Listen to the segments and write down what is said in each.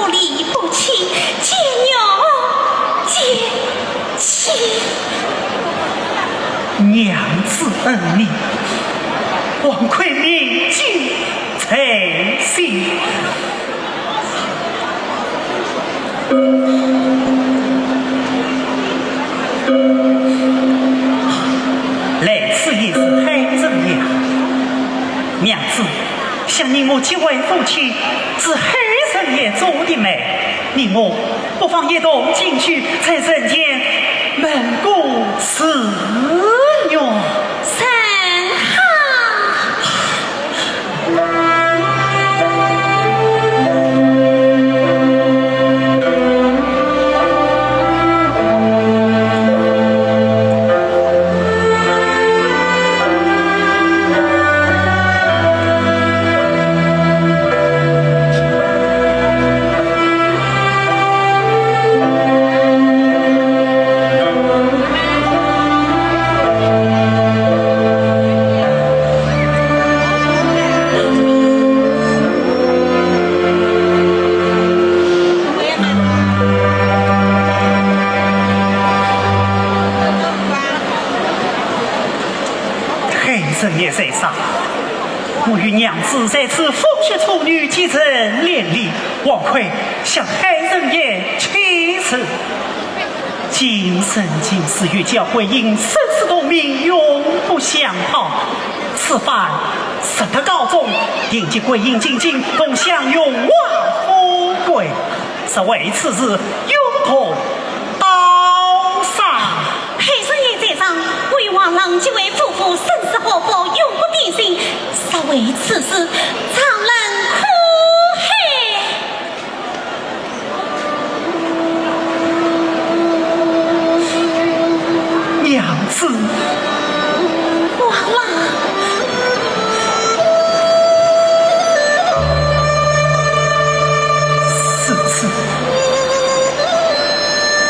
不离不弃，结娘结妻。娘子恩命，王魁铭记在心。来此也是海人呀，娘子，想你我几位夫妻是海人也做的媒，你我不妨一同进去，在人间门过此女。正夜在上，我与娘子在此风雪处女几人连理，王魁向海人爷启齿。今生今世与教会因生死同命，永不相好。此番实得告终，应及归隐进京，共享永旺富贵，是为此日永同刀上。海人爷在上，为王郎几位夫妇生死合否，永不变心，实为此事常人苦海。娘子，王郎，是此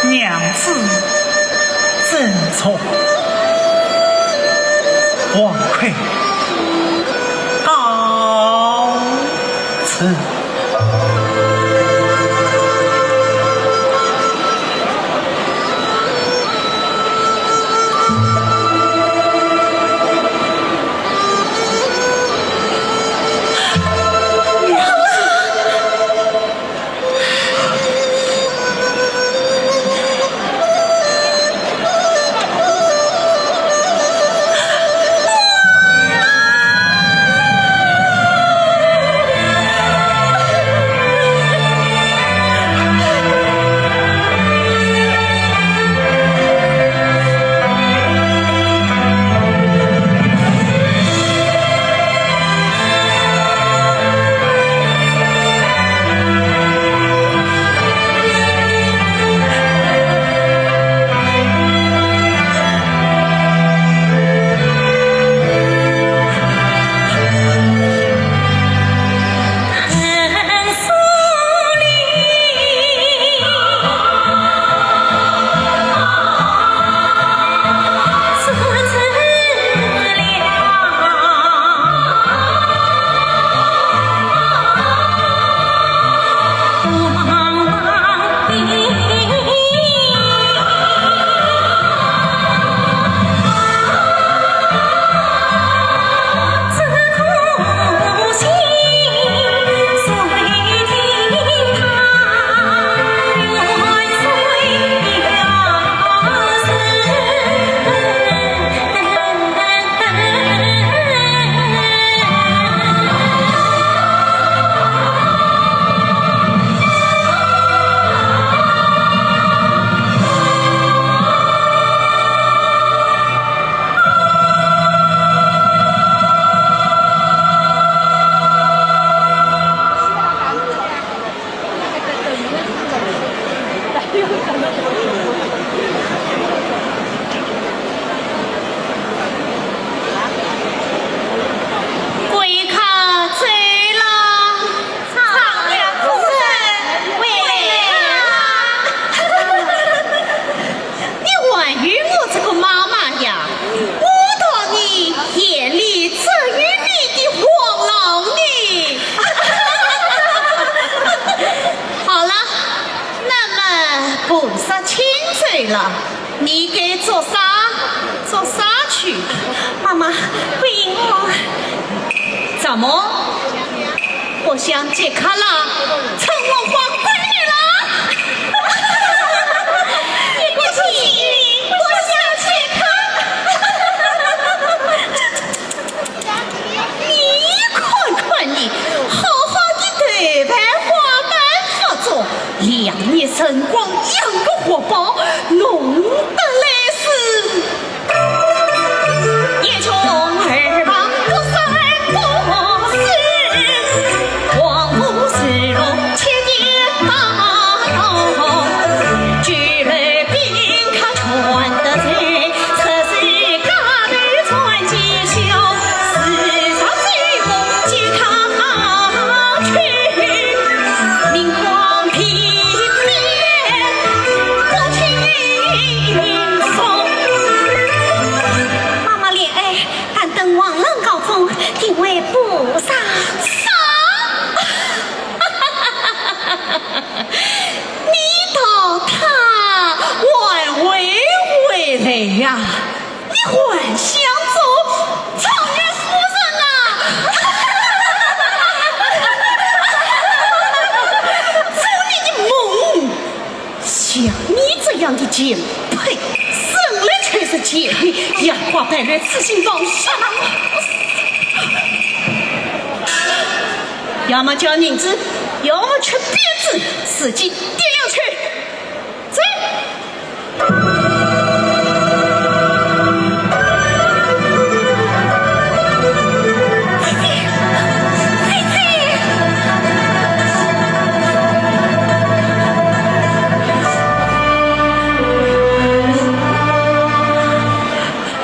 娘子珍重。王魁告辞。好了，菩萨亲嘴了，你该做啥？做啥去？妈妈，回应我。怎么？我想解开了，成我花闺女了？你不行，我想解开。你看看你，好好的头盘花瓣发作，两眼神光，样个活宝，弄得来是也穷儿郎不三不四，王府四路千年道，举了兵卡传得在，此时家头传吉祥，四上水宫接他去，明光披面不轻松。妈妈怜爱，但等王郎告终，定为不杀。你到他晚回回来呀？你还想做常月夫人啊？做你的梦！像你这样的贱配，生来全是贱命，眼花白略，痴心妄想。要么交银子，要么吃鞭子，司机点样去。走。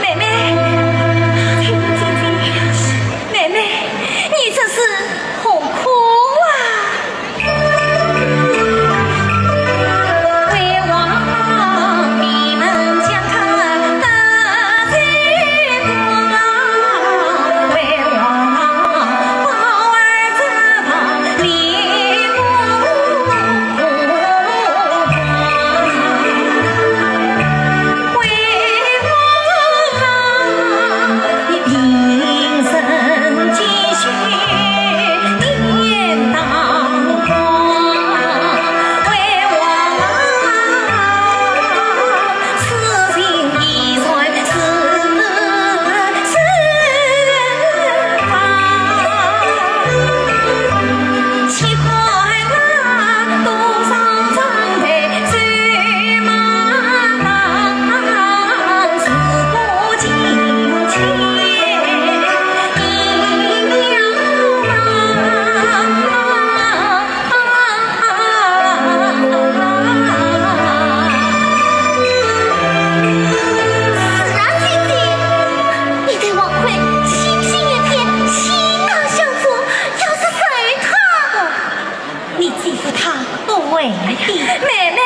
妹妹，妹妹，你这是何苦啊？为王你们将他得罪过，为王宝儿这旁离不你平生积蓄典当光，为王此情一传是方，岂怪他多少长辈追马郎，事不尽切。你对王奎心心一片，心当相助，要是随他的，你欺负他不为的，妹妹。